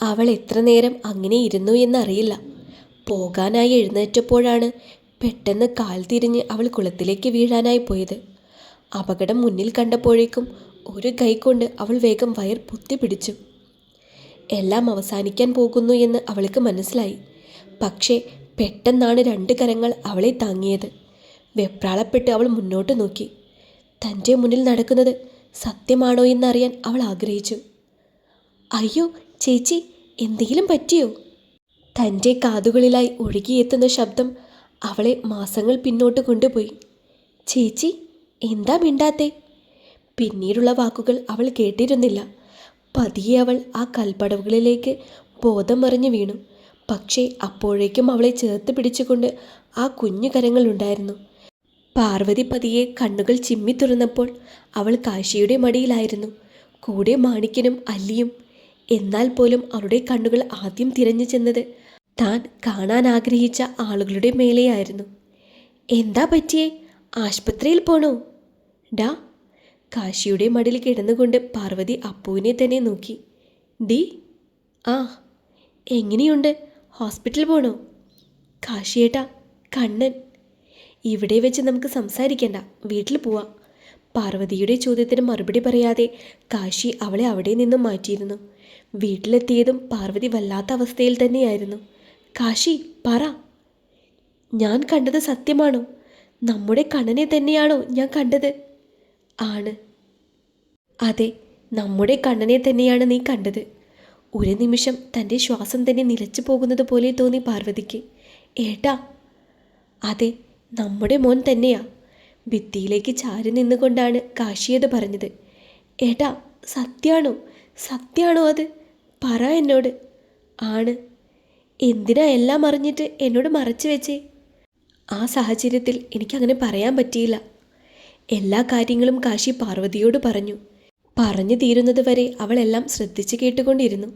അവൾ എത്ര നേരം അങ്ങനെ ഇരുന്നു എന്നറിയില്ല. പോകാനായി എഴുന്നേറ്റപ്പോഴാണ് പെട്ടെന്ന് കാൽ തിരിഞ്ഞ് അവൾ കുളത്തിലേക്ക് വീഴാനായി പോയത്. അപകടം മുന്നിൽ കണ്ടപ്പോഴേക്കും ഒരു കൈ കൊണ്ട് അവൾ വേഗം വയർ പൊത്തിപ്പിടിച്ചു. എല്ലാം അവസാനിക്കാൻ പോകുന്നു എന്ന് അവൾക്ക് മനസ്സിലായി. പക്ഷേ പെട്ടെന്നാണ് 2 കരങ്ങൾ അവളെ താങ്ങിയത്. വെപ്രാളപ്പെട്ട് അവൾ മുന്നോട്ട് നോക്കി. തൻ്റെ മുന്നിൽ നടക്കുന്നത് സത്യമാണോ എന്നറിയാൻ അവൾ ആഗ്രഹിച്ചു. അയ്യോ ചേച്ചി, എന്തെങ്കിലും പറ്റിയോ? തൻ്റെ കാതുകളിലായി ഒഴുകിയെത്തുന്ന ശബ്ദം അവളെ മാസങ്ങൾ പിന്നോട്ട് കൊണ്ടുപോയി. ചേച്ചി, എന്താ മിണ്ടാത്തെ? പിന്നീടുള്ള വാക്കുകൾ അവൾ കേട്ടിരുന്നില്ല. പതിയെ അവൾ ആ കൽപ്പടവുകളിലേക്ക് ബോധം മറിഞ്ഞു വീണു. പക്ഷേ അപ്പോഴേക്കും അവളെ ചേർത്ത് പിടിച്ചുകൊണ്ട് ആ കുഞ്ഞു കരങ്ങളുണ്ടായിരുന്നു. പാർവതി പതിയെ കണ്ണുകൾ ചിമ്മി തുറന്നപ്പോൾ അവൾ കാശിയുടെ മടിയിലായിരുന്നു. കൂടെ മാണിക്കനും അല്ലിയും. എന്നാൽ പോലും അവളുടെ കണ്ണുകൾ ആദ്യം തിരഞ്ഞു ചെന്നത് താൻ കാണാൻ ആഗ്രഹിച്ച ആളുകളുടെ മേലെയായിരുന്നു. എന്താ പറ്റിയേ? ആശുപത്രിയിൽ പോണോ? ഡാ. കാശിയുടെ മടിയിൽ കിടന്നുകൊണ്ട് പാർവതി അപ്പുവിനെ തന്നെ നോക്കി. ഡി. ആ, എങ്ങനെയുണ്ട്? ഹോസ്പിറ്റലിൽ പോണോ? കാശിയേട്ടാ, കണ്ണൻ. ഇവിടെ വെച്ച് നമുക്ക് സംസാരിക്കണ്ട, വീട്ടിൽ പോവാം. പാർവതിയുടെ ചോദ്യത്തിന് മറുപടി പറയാതെ കാശി അവളെ അവിടെ നിന്നും മാറ്റിയിരുന്നു. വീട്ടിലെത്തിയതും പാർവതി വല്ലാത്ത അവസ്ഥയിൽ തന്നെയായിരുന്നു. കാശി, പറ, ഞാൻ കണ്ടത് സത്യമാണോ? നമ്മുടെ കണ്ണനെ തന്നെയാണോ ഞാൻ കണ്ടത്? ആണ്. അതെ, നമ്മുടെ കണ്ണനെ തന്നെയാണ് നീ കണ്ടത്. ഒരു നിമിഷം തൻ്റെ ശ്വാസം തന്നെ നിലച്ചു പോകുന്നത് പോലെ തോന്നി പാർവതിക്ക്. ഏട്ടാ. അതെ, നമ്മുടെ മോൻ തന്നെയാ. ഭിത്തിയിലേക്ക് ചാരി നിന്നുകൊണ്ടാണ് കാശിയത് പറഞ്ഞത്. ഏട്ടാ, സത്യാണോ? സത്യാണോ അത്? പറ എന്നോട്. ആണ്. എന്തിനാ എല്ലാം അറിഞ്ഞിട്ട് എന്നോട് മറച്ചു വെച്ചേ? ആ സാഹചര്യത്തിൽ എനിക്കങ്ങനെ പറയാൻ പറ്റിയില്ല. എല്ലാ കാര്യങ്ങളും കാശി പാർവതിയോട് പറഞ്ഞു. പറഞ്ഞു തീരുന്നത് വരെ അവളെല്ലാം ശ്രദ്ധിച്ച് കേട്ടുകൊണ്ടിരുന്നു.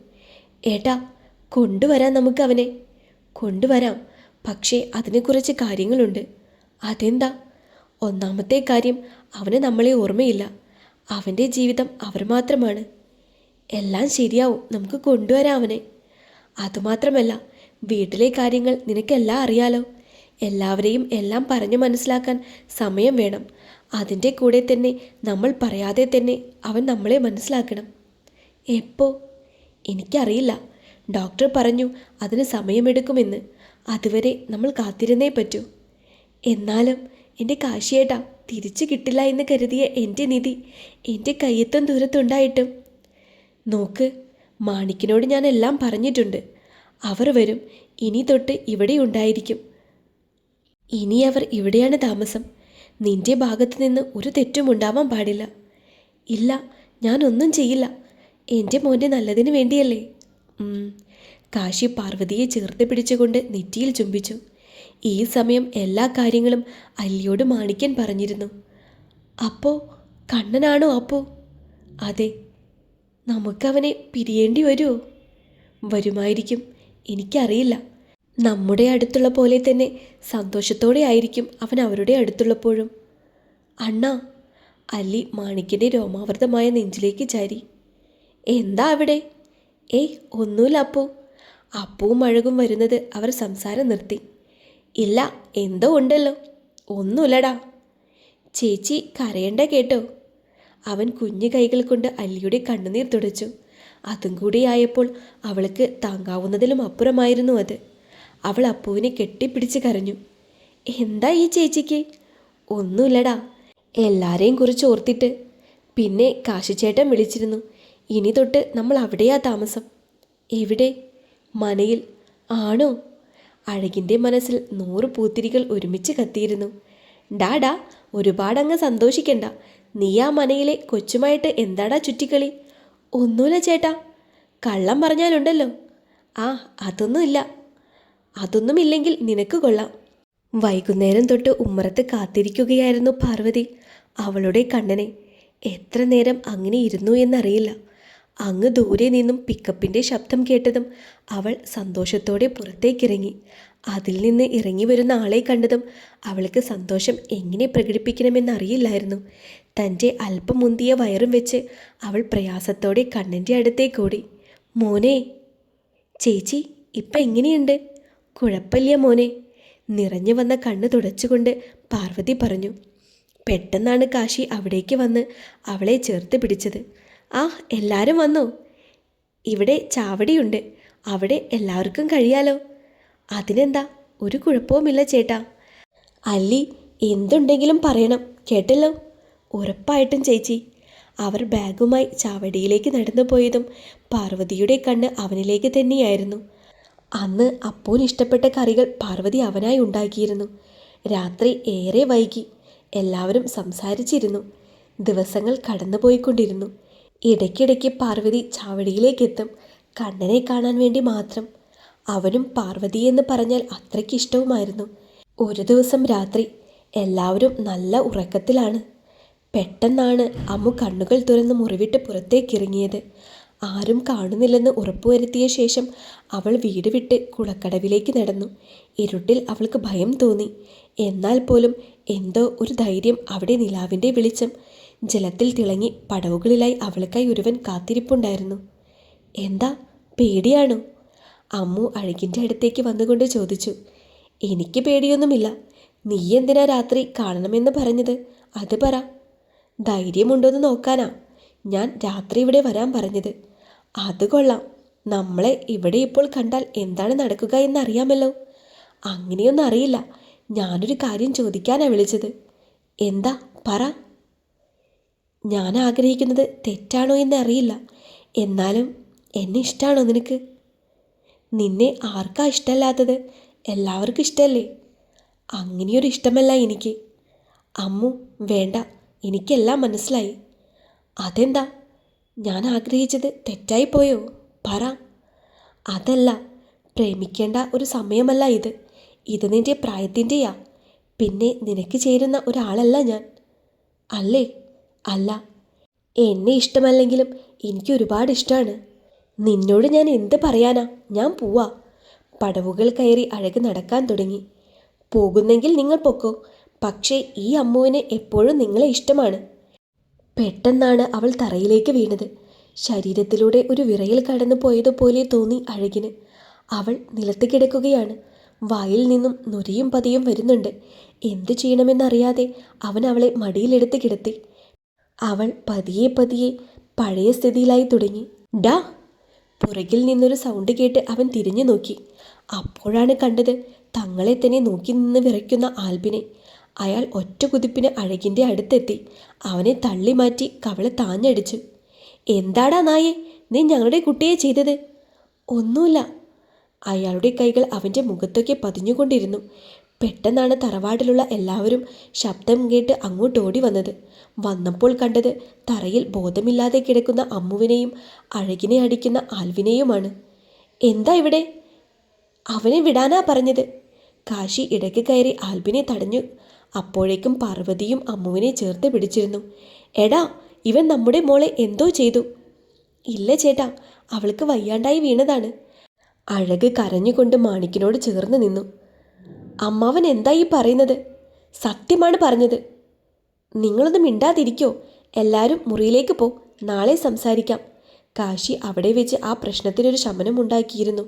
ഏട്ടാ, കൊണ്ടുവരാം നമുക്ക് അവനെ. കൊണ്ടുവരാം. പക്ഷേ അതിന് കുറച്ച് കാര്യങ്ങളുണ്ട്. അതെന്താ? ഒന്നാമത്തെ കാര്യം, അവന് നമ്മളെ ഓർമ്മയില്ല. അവൻ്റെ ജീവിതം അവർ മാത്രമാണ്. എല്ലാം ശരിയാവും, നമുക്ക് കൊണ്ടുവരാം അവനെ. അതുമാത്രമല്ല, വീട്ടിലെ കാര്യങ്ങൾ നിനക്കെല്ലാം അറിയാലോ. എല്ലാവരെയും എല്ലാം പറഞ്ഞു മനസ്സിലാക്കാൻ സമയം വേണം. അതിൻ്റെ കൂടെ തന്നെ നമ്മൾ പറയാതെ തന്നെ അവൻ നമ്മളെ മനസ്സിലാക്കണം. എപ്പോ? എനിക്കറിയില്ല. ഡോക്ടർ പറഞ്ഞു അതിന് സമയമെടുക്കുമെന്ന്. അതുവരെ നമ്മൾ കാത്തിരുന്നേ പറ്റൂ. എന്നാലും എൻ്റെ കാശിയേട്ടാ, തിരിച്ചു കിട്ടില്ല എന്ന് കരുതിയ എൻ്റെ നിധി എൻ്റെ കയ്യെത്തും ദൂരത്തുണ്ടായിട്ടും. നോക്ക്, മാണിക്കിനോട് ഞാൻ എല്ലാം പറഞ്ഞിട്ടുണ്ട്. അവർ വരും. ഇനി തൊട്ട് ഇവിടെ ഉണ്ടായിരിക്കും. ഇനി അവർ ഇവിടെയാണ് താമസം. നിന്റെ ഭാഗത്ത് നിന്ന് ഒരു തെറ്റും ഉണ്ടാവാൻ പാടില്ല. ഇല്ല, ഞാനൊന്നും ചെയ്യില്ല. എൻ്റെ മോൻ്റെ നല്ലതിന് വേണ്ടിയല്ലേ. കാശി പാർവതിയെ ചേർത്ത് പിടിച്ചുകൊണ്ട് നെറ്റിയിൽ ചുംബിച്ചു. ഈ സമയം എല്ലാ കാര്യങ്ങളും അല്ലിയോട് മാണിക്കൻ പറഞ്ഞിരുന്നു. അപ്പോ കണ്ണനാണോ? അപ്പോ അതെ. നമുക്കവനെ പിരിയേണ്ടി വരുമോ? വരുമായിരിക്കും, എനിക്കറിയില്ല. നമ്മുടെ അടുത്തുള്ള പോലെ തന്നെ സന്തോഷത്തോടെ ആയിരിക്കും അവൻ അവരുടെ അടുത്തുള്ളപ്പോഴും. അണ്ണാ. അല്ലി മാണിക്കൻ്റെ രോമാവൃതമായ നെഞ്ചിലേക്ക് ചാരി. എന്താ അവിടെ? ഏയ്, ഒന്നുമില്ല അപ്പോ. അപ്പവും അഴകും വരുന്നത് അവർ സംസാരം നിർത്തി. ഇല്ല, എന്തോ ഉണ്ടല്ലോ. ഒന്നുമില്ലടാ. ചേച്ചി കരയണ്ട കേട്ടോ. അവൻ കുഞ്ഞു കൈകൾ കൊണ്ട് അല്ലിയുടെ കണ്ണുനീർ തുടച്ചു. അതും കൂടി ആയപ്പോൾ അവൾക്ക് താങ്ങാവുന്നതിലും അപ്പുറമായിരുന്നു അത്. അവൾ അപ്പുവിനെ കെട്ടിപ്പിടിച്ച് കരഞ്ഞു. എന്താ ഈ ചേച്ചിക്ക്? ഒന്നുമില്ലടാ, എല്ലാരെയും കുറിച്ച് ഓർത്തിട്ട്. പിന്നെ കാശിച്ചേട്ടൻ വിളിച്ചിരുന്നു. ഇനി തൊട്ട് നമ്മൾ അവിടെയാ താമസം. എവിടെ? മനയിൽ. ആണോ? അഴകിൻ്റെ മനസ്സിൽ 100 പൂത്തിരികൾ ഒരുമിച്ച് കത്തിയിരുന്നു. ഡാ, ഒരുപാടങ്ങ് സന്തോഷിക്കണ്ട. നീ ആ മനയിലെ കൊച്ചുമായിട്ട് എന്താടാ ചുറ്റിക്കളി? ഒന്നുമില്ല ചേട്ടാ. കള്ളം പറഞ്ഞാലുണ്ടല്ലോ. ആ, അതൊന്നുമില്ല. അതൊന്നുമില്ലെങ്കിൽ നിനക്ക് കൊള്ളാം. വൈകുന്നേരം തൊട്ട് ഉമ്മറത്ത് കാത്തിരിക്കുകയായിരുന്നു പാർവതി അവളുടെ കണ്ണനെ. എത്ര നേരം അങ്ങനെ ഇരുന്നു എന്നറിയില്ല. അങ്ങ് ദൂരെ നിന്നും പിക്കപ്പിൻ്റെ ശബ്ദം കേട്ടതും അവൾ സന്തോഷത്തോടെ പുറത്തേക്കിറങ്ങി. അതിൽ നിന്ന് ഇറങ്ങി വരുന്ന ആളെ കണ്ടതും അവൾക്ക് സന്തോഷം എങ്ങനെ പ്രകടിപ്പിക്കണമെന്നറിയില്ലായിരുന്നു. തൻ്റെ അല്പം മുന്തിയ വയറും വെച്ച് അവൾ പ്രയാസത്തോടെ കണ്ണൻ്റെ അടുത്തേക്കോടി. മോനെ. ചേച്ചി ഇപ്പം എങ്ങനെയുണ്ട്? കുഴപ്പമില്ല മോനെ. നിറഞ്ഞു വന്ന കണ്ണ് തുടച്ചുകൊണ്ട് പാർവതി പറഞ്ഞു. പെട്ടെന്നാണ് കാശി അവിടേക്ക് വന്ന് അവളെ ചേർത്ത് പിടിച്ചത്. ആ, എല്ലാവരും വന്നോ? ഇവിടെ ചാവടിയുണ്ട്, അവിടെ എല്ലാവർക്കും കഴിയാലോ. അതിനെന്താ, ഒരു കുഴപ്പവുമില്ല ചേട്ടാ. അല്ലി, എന്തുണ്ടെങ്കിലും പറയണം കേട്ടല്ലോ. ഉറപ്പായിട്ടും ചേച്ചി. അവർ ബാഗുമായി ചാവടിയിലേക്ക് നടന്നു പോയതും പാർവതിയുടെ കണ്ണ് അവനിലേക്ക് തന്നെയായിരുന്നു. അന്ന് അപ്പൂന് ഇഷ്ടപ്പെട്ട കറികൾ പാർവതി അവനായി ഉണ്ടാക്കിയിരുന്നു. രാത്രി ഏറെ വൈകി. എല്ലാവരും സംസാരിച്ചിരുന്നു. ദിവസങ്ങൾ കടന്നുപോയിക്കൊണ്ടിരുന്നു. ഇടയ്ക്കിടയ്ക്ക് പാർവതി ചാവടിയിലേക്കെത്തും, കണ്ണനെ കാണാൻ വേണ്ടി മാത്രം. അവനും പാർവതിയെന്ന് പറഞ്ഞാൽ അത്രയ്ക്ക് ഇഷ്ടവുമായിരുന്നു. ഒരു ദിവസം രാത്രി എല്ലാവരും നല്ല ഉറക്കത്തിലാണ്. പെട്ടെന്നാണ് അമ്മു കണ്ണുകൾ തുറന്ന് മുറിവിട്ട് പുറത്തേക്കിറങ്ങിയത്. ആരും കാണുന്നില്ലെന്ന് ഉറപ്പുവരുത്തിയ ശേഷം അവൾ വീട് വിട്ട് കുളക്കടവിലേക്ക് നടന്നു. ഇരുട്ടിൽ അവൾക്ക് ഭയം തോന്നി. എന്നാൽ പോലും എന്തോ ഒരു ധൈര്യം. അവിടെ നിലാവിൻ്റെ വെളിച്ചം ജലത്തിൽ തിളങ്ങി പടവുകളിലായി അവൾക്കായി ഒരുവൻ കാത്തിരിപ്പുണ്ടായിരുന്നു. എന്താ, പേടിയാണോ? അമ്മു അഴകിൻ്റെ അടുത്തേക്ക് വന്നുകൊണ്ട് ചോദിച്ചു. എനിക്ക് പേടിയൊന്നുമില്ല. നീ എന്തിനാ രാത്രി കാണണമെന്ന് പറഞ്ഞത്? അത് പറ. ധൈര്യമുണ്ടോയെന്ന് നോക്കാനാ ഞാൻ രാത്രി ഇവിടെ വരാൻ പറഞ്ഞത്. അത് കൊള്ളാം. നമ്മളെ ഇവിടെ ഇപ്പോൾ കണ്ടാൽ എന്താണ് നടക്കുക എന്നറിയാമല്ലോ. അങ്ങനെയൊന്നും അറിയില്ല. ഞാനൊരു കാര്യം ചോദിക്കാനാണ് വിളിച്ചത്. എന്താ, പറ. ഞാൻ ആഗ്രഹിക്കുന്നത് തെറ്റാണോ എന്ന് അറിയില്ല. എന്നാലും എന്നെ ഇഷ്ടമാണോ നിനക്ക്? നിന്നെ ആർക്കാ ഇഷ്ടമല്ലാത്തത്? എല്ലാവർക്കും ഇഷ്ടമല്ലേ? അങ്ങനെയൊരു ഇഷ്ടമല്ല എനിക്ക്. അമ്മു, വേണ്ട. എനിക്കെല്ലാം മനസ്സിലായി. അതെന്താ, ഞാൻ ആഗ്രഹിച്ചത് തെറ്റായിപ്പോയോ? പറ. അതല്ല, പ്രേമിക്കേണ്ട ഒരു സമയമല്ല ഇത്. ഇത് നിൻ്റെ പ്രായത്തിൻ്റെയാ. പിന്നെ നിനക്ക് ചേരുന്ന ഒരാളല്ല ഞാൻ. അല്ലേ? അല്ല. എന്നെ ഇഷ്ടമല്ലെങ്കിലും എനിക്ക് ഒരുപാട് ഇഷ്ടമാണ്. നിന്നോട് ഞാൻ എന്ത് പറയാനാ? ഞാൻ പോവാ. പടവുകൾ കയറി അഴക് നടക്കാൻ തുടങ്ങി. പോകുന്നെങ്കിൽ നിങ്ങൾ പൊക്കോ. പക്ഷേ ഈ അമ്മുവിന് എപ്പോഴും നിങ്ങളെ ഇഷ്ടമാണ്. പെട്ടെന്നാണ് അവൾ തറയിലേക്ക് വീണത്. ശരീരത്തിലൂടെ ഒരു വിറയൽ കടന്നു പോയതുപോലെ തോന്നി അഴകിന്. അവൾ നിലത്ത് കിടക്കുകയാണ്. വായിൽ നിന്നും നുരയും പതിയും വരുന്നുണ്ട്. എന്തു ചെയ്യണമെന്നറിയാതെ അവൻ അവളെ മടിയിലെടുത്ത് കിടത്തി. അവൾ പതിയെ പതിയെ പഴയ സ്ഥിതിയിലായി തുടങ്ങി. ഡാ! പുറകിൽ നിന്നൊരു സൗണ്ട് കേട്ട് അവൻ തിരിഞ്ഞു നോക്കി. അപ്പോഴാണ് കണ്ടത് തങ്ങളെ തന്നെ നോക്കി നിന്ന് വിറയ്ക്കുന്ന ആൽബിനെ. അയാൾ ഒറ്റ കുതിപ്പിന് അഴകിൻ്റെ അടുത്തെത്തി അവനെ തള്ളി മാറ്റി കവളെ താഞ്ഞടിച്ചു. എന്താടാ നായേ, നീ ഞങ്ങളുടെ കുട്ടിയെ ചെയ്തത്? ഒന്നുമില്ല. അയാളുടെ കൈകൾ അവൻ്റെ മുഖത്തൊക്കെ പതിഞ്ഞുകൊണ്ടിരുന്നു. പെട്ടെന്നാണ് തറവാട്ടിലുള്ള എല്ലാവരും ശബ്ദം കേട്ട് അങ്ങോട്ട് ഓടി വന്നത്. വന്നപ്പോൾ കണ്ടത് തറയിൽ ബോധമില്ലാതെ കിടക്കുന്ന അമ്മുവിനെയും അഴകിനെ അടിക്കുന്ന ആൽവിനെയുമാണ്. എന്താ ഇവിടെ? അവനെ വിടാനാ പറഞ്ഞത്. കാശി ഇടയ്ക്ക് കയറി ആൽബിനെ തടഞ്ഞു. അപ്പോഴേക്കും പാർവതിയും അമ്മുവിനെ ചേർത്ത് പിടിച്ചിരുന്നു. എടാ, ഇവൻ നമ്മുടെ മോളെ എന്തോ ചെയ്തു. ഇല്ല ചേട്ടാ, അവൾക്ക് വയ്യാണ്ടായി വീണതാണ്. അഴക് കരഞ്ഞുകൊണ്ട് മാണിക്കിനോട് ചേർന്ന് നിന്നു. അമ്മാവൻ എന്തായി പറയുന്നത്? സത്യമാണ് പറഞ്ഞത്. നിങ്ങളൊന്നും മിണ്ടാതിരിക്കോ? എല്ലാവരും മുറിയിലേക്ക് പോ, നാളെ സംസാരിക്കാം. കാശി അവിടെ വെച്ച് ആ പ്രശ്നത്തിനൊരു ശമനമുണ്ടാക്കിയിരുന്നു.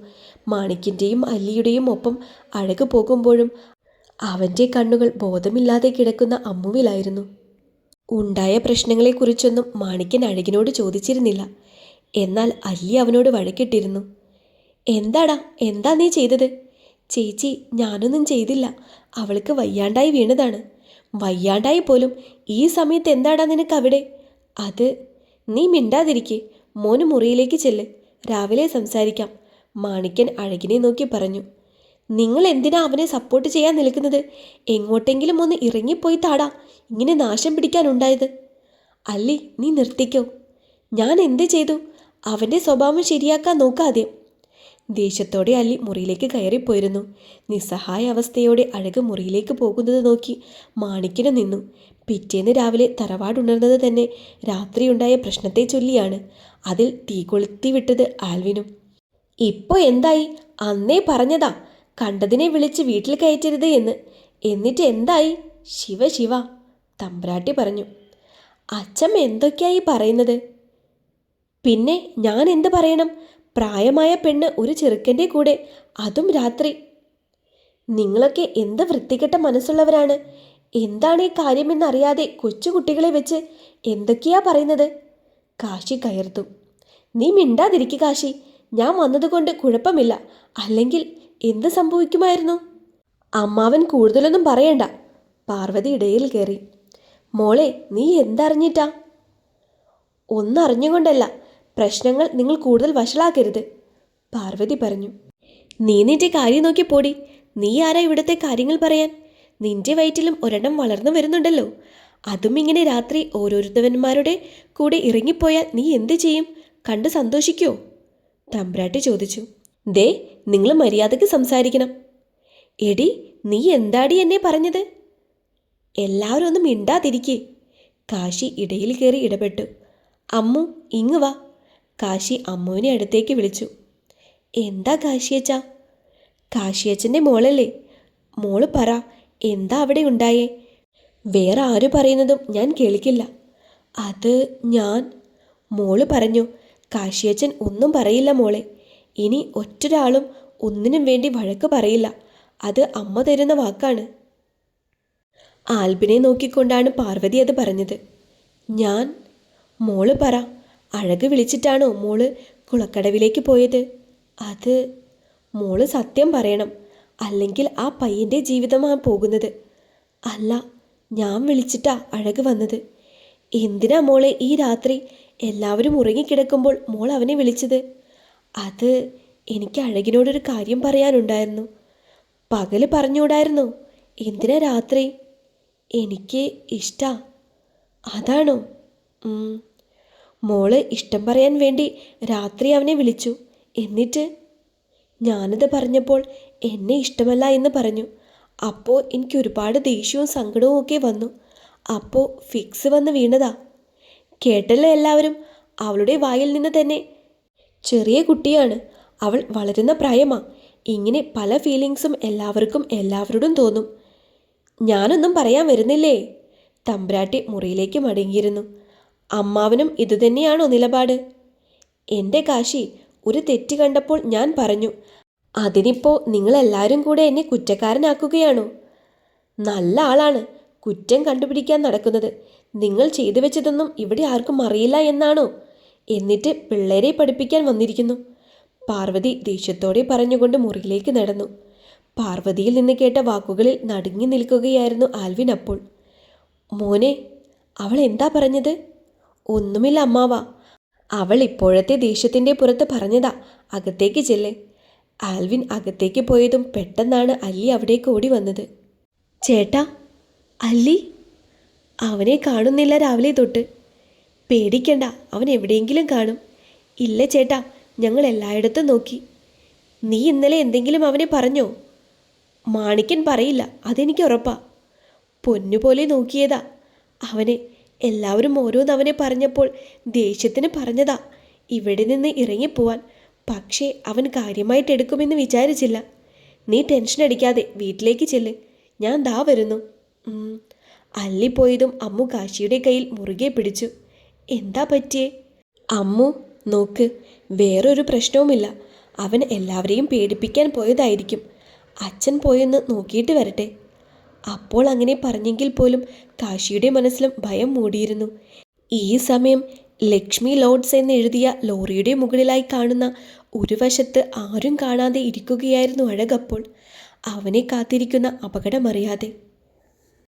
മാണിക്കിൻ്റെയും അല്ലിയുടെയും ഒപ്പം അഴക് പോകുമ്പോഴും അവൻ്റെ കണ്ണുകൾ ബോധമില്ലാതെ കിടക്കുന്ന അമ്മുവിലായിരുന്നു. ഉണ്ടായ പ്രശ്നങ്ങളെക്കുറിച്ചൊന്നും മാണിക്കൻ അഴകിനോട് ചോദിച്ചിരുന്നില്ല. എന്നാൽ അല്ലി അവനോട് വഴക്കിട്ടിരുന്നു. എന്താടാ, എന്താ നീ ചെയ്തത്? ചേച്ചി, ഞാനൊന്നും ചെയ്തില്ല. അവൾക്ക് വയ്യാണ്ടായി വീണതാണ്. വയ്യാണ്ടായി പോലും ഈ സമയത്ത് എന്താടാ നിനക്കവിടെ? അത് നീ മിണ്ടാതിരിക്കേ. മോന് മുറിയിലേക്ക് ചെല്ല്, രാവിലെ സംസാരിക്കാം. മാണിക്കൻ അഴകിനെ നോക്കി പറഞ്ഞു. നിങ്ങൾ എന്തിനാ അവനെ സപ്പോർട്ട് ചെയ്യാൻ നിൽക്കുന്നത്? എങ്ങോട്ടെങ്കിലും ഒന്ന് ഇറങ്ങിപ്പോയി താടാ, ഇങ്ങനെ നാശം പിടിക്കാനുണ്ടായത്. അല്ലി, നീ നിർത്തിക്കോ. ഞാൻ എന്ത് ചെയ്തു? അവൻ്റെ സ്വഭാവം ശരിയാക്കാൻ നോക്കാദ്യം. ദേഷ്യത്തോടെ അല്ലി മുറിയിലേക്ക് കയറിപ്പോയിരുന്നു. നിസ്സഹായ അവസ്ഥയോടെ അഴക് മുറിയിലേക്ക് പോകുന്നത് നോക്കി മാണിക്കിന് നിന്നു. പിറ്റേന്ന് രാവിലെ തറവാടുണർന്നത് തന്നെ രാത്രിയുണ്ടായ പ്രശ്നത്തെ ചൊല്ലിയാണ്. അതിൽ തീ കൊളുത്തി വിട്ടത് ആൽവിനും. ഇപ്പോൾ എന്തായി? അന്നേ പറഞ്ഞതാ കണ്ടതിനെ വിളിച്ച് വീട്ടിൽ കയറ്റരുത് എന്ന്. എന്നിട്ട് എന്തായി? ശിവ ശിവ, തമ്പ്രാട്ടി പറഞ്ഞു. അച്ഛമ്മ എന്തൊക്കെയായി പറയുന്നത്? പിന്നെ ഞാൻ എന്ത് പറയണം? പ്രായമായ പെണ്ണ് ഒരു ചെറുക്കൻ്റെ കൂടെ, അതും രാത്രി. നിങ്ങളൊക്കെ എന്ത് വൃത്തികെട്ട മനസ്സുള്ളവരാണ്. എന്താണ് ഈ കാര്യമെന്നറിയാതെ കൊച്ചുകുട്ടികളെ വെച്ച് എന്തൊക്കെയാ പറയുന്നത്? കാശി കയർത്തു. നീ മിണ്ടാതിരിക്കുക കാശി. ഞാൻ വന്നതുകൊണ്ട് കുഴപ്പമില്ല, അല്ലെങ്കിൽ എന്ത് സംഭവിക്കുമായിരുന്നു? അമ്മാവൻ കൂടുതലൊന്നും പറയണ്ട. പാർവതി ഇടയിൽ കയറി. മോളെ, നീ എന്തറിഞ്ഞിട്ടാ? ഒന്നറിഞ്ഞുകൊണ്ടല്ല. പ്രശ്നങ്ങൾ നിങ്ങൾ കൂടുതൽ വഷളാക്കരുത്, പാർവതി പറഞ്ഞു. നീ നിന്റെ കാര്യം നോക്കി പോടി. നീ ആരാ ഇവിടുത്തെ കാര്യങ്ങൾ പറയാൻ? നിന്റെ വയറ്റിലും ഒരെണ്ണം വളർന്നു വരുന്നുണ്ടല്ലോ. അതും ഇങ്ങനെ രാത്രി ഓരോരുത്തവന്മാരുടെ കൂടെ ഇറങ്ങിപ്പോയാൽ നീ എന്ത് ചെയ്യും? കണ്ട് സന്തോഷിക്കോ? തമ്പ്രാട്ടി ചോദിച്ചു. ദേ, നിങ്ങൾ മര്യാദയ്ക്ക് സംസാരിക്കണം. എടി, നീ എന്താടി എന്നെ പറഞ്ഞത്? എല്ലാവരും ഒന്നും മിണ്ടാതിരിക്കേ. കാശി ഇടയിൽ കയറി ഇടപെട്ടു. അമ്മു, ഇങ്ങ് വാ. കാശി അമ്മുവിനെ അടുത്തേക്ക് വിളിച്ചു. എന്താ കാശിയച്ചാ? കാശിയച്ചൻ്റെ മോളല്ലേ? മോള് പറ, എന്താ അവിടെ ഉണ്ടായേ? വേറെ ആര് പറയുന്നതും ഞാൻ കേൾക്കില്ല. അത് ഞാൻ. മോള് പറഞ്ഞു. കാശിയച്ചൻ ഒന്നും പറയില്ല മോളെ. ഇനി ഒറ്റൊരാളും ഒന്നിനും വേണ്ടി വഴക്ക് പറയില്ല. അത് അമ്മ തരുന്ന വാക്കാണ്. ആൽബിനെ നോക്കിക്കൊണ്ടാണ് പാർവതി അത് പറഞ്ഞത്. ഞാൻ. മോള് പറ, അഴക് വിളിച്ചിട്ടാണോ മോള് കുളക്കടവിലേക്ക് പോയത്? അത്. മോള് സത്യം പറയണം, അല്ലെങ്കിൽ ആ പയ്യൻ്റെ ജീവിതമാണ് പോകുന്നത്. അല്ല, ഞാൻ വിളിച്ചിട്ടാ അഴക് വന്നത്. എന്തിനാ മോളെ ഈ രാത്രി എല്ലാവരും ഉറങ്ങിക്കിടക്കുമ്പോൾ മോൾ അവനെ വിളിച്ചത്? അത് എനിക്ക് അഴകിനോടൊരു കാര്യം പറയാനുണ്ടായിരുന്നു. പകല് പറഞ്ഞുകൂടായിരുന്നോ? എന്തിനാ രാത്രി? എനിക്ക് ഇഷ്ടാ. അതാണോ? മോള് ഇഷ്ടം പറയാൻ വേണ്ടി രാത്രി അവനെ വിളിച്ചു. എന്നിട്ട്? ഞാനത് പറഞ്ഞപ്പോൾ എന്നെ ഇഷ്ടമല്ല എന്ന് പറഞ്ഞു. അപ്പോൾ എനിക്ക് ഒരുപാട് ദേഷ്യവും സങ്കടവും ഒക്കെ വന്നു. അപ്പോൾ ഫിക്സ് വന്ന് വീണതാ. കേട്ടല്ലോ എല്ലാവരും. അവളുടെ വായിൽ നിന്ന് തന്നെ. ചെറിയ കുട്ടിയാണ് അവൾ, വളരുന്ന പ്രായമാ. ഇങ്ങനെ പല ഫീലിങ്സും എല്ലാവർക്കും എല്ലാവരോടും തോന്നും. ഞാനൊന്നും പറയാൻ വരുന്നില്ലേ? തമ്പ്രാട്ടി മുറിയിലേക്ക് മടങ്ങിയിരുന്നു. അമ്മാവനും ഇതുതന്നെയാണോ നിലപാട്? എൻ്റെ കാശി, ഒരു തെറ്റ് കണ്ടപ്പോൾ ഞാൻ പറഞ്ഞു. അതിനിപ്പോൾ നിങ്ങളെല്ലാവരും കൂടെ എന്നെ കുറ്റക്കാരനാക്കുകയാണോ? നല്ല ആളാണ് കുറ്റം കണ്ടുപിടിക്കാൻ നടക്കുന്നത്. നിങ്ങൾ ചെയ്തു വെച്ചതൊന്നും ഇവിടെ ആർക്കും അറിയില്ല എന്നാണോ? എന്നിട്ട് പിള്ളേരെ പഠിപ്പിക്കാൻ വന്നിരിക്കുന്നു. പാർവതി ദേഷ്യത്തോടെ പറഞ്ഞുകൊണ്ട് മുറിയിലേക്ക് നടന്നു. പാർവതിയിൽ നിന്ന് കേട്ട വാക്കുകളിൽ നടുങ്ങി നിൽക്കുകയായിരുന്നു ആൽവിൻ അപ്പോൾ. മോനെ, അവൾ എന്താ പറഞ്ഞത്? ഒന്നുമില്ല അമ്മാവ. അവൾ ഇപ്പോഴത്തെ ദേഷ്യത്തിൻ്റെ പുറത്ത് പറഞ്ഞതാ. അകത്തേക്ക് ചെല്ലേ. ആൽവിൻ അകത്തേക്ക് പോയതും പെട്ടെന്നാണ് അല്ലി അവിടേക്ക് ഓടി വന്നത്. ചേട്ടാ, അല്ലി? അവനെ കാണുന്നില്ല രാവിലെ തൊട്ട്. പേടിക്കണ്ട, അവൻ എവിടെയെങ്കിലും കാണും. ഇല്ല ചേട്ടാ, ഞങ്ങൾ എല്ലായിടത്തും നോക്കി. നീ ഇന്നലെ എന്തെങ്കിലും അവനെ പറഞ്ഞോ? മാണിക്കൻ പറയില്ല, അതെനിക്ക് ഉറപ്പാ. പൊന്നുപോലെ നോക്കിയതാ അവനെ. എല്ലാവരും ഓരോന്നവനെ പറഞ്ഞപ്പോൾ ദേഷ്യത്തിന് പറഞ്ഞതാ ഇവിടെ നിന്ന് ഇറങ്ങിപ്പോവാൻ. പക്ഷേ അവൻ കാര്യമായിട്ട് എടുക്കുമെന്ന് വിചാരിച്ചില്ല. നീ ടെൻഷൻ അടിക്കാതെ വീട്ടിലേക്ക് ചെല്ല്. ഞാൻ ദാ വരുന്നു. അല്ലി പോയതും അമ്മു കാശിയുടെ കയ്യിൽ മുറുകെ പിടിച്ചു. എന്താ പറ്റിയേ? അമ്മു നോക്ക്, വേറൊരു പ്രശ്നവുമില്ല. അവൻ എല്ലാവരെയും പേടിപ്പിക്കാൻ പോയതായിരിക്കും. അച്ഛൻ പോയെന്ന് നോക്കിയിട്ട് വരട്ടെ. അപ്പോൾ അങ്ങനെ പറഞ്ഞെങ്കിൽ പോലും കാശിയുടെ മനസ്സിലും ഭയം മൂടിയിരുന്നു. ഈ സമയം ലക്ഷ്മി ലോഡ്സ് എന്നെഴുതിയ ലോറിയുടെ മുകളിലായി കാണുന്ന ഒരു വശത്ത് ആരും കാണാതെ ഇരിക്കുകയായിരുന്നു അഴകപ്പോൾ. അവനെ കാത്തിരിക്കുന്ന അപകടമറിയാതെ.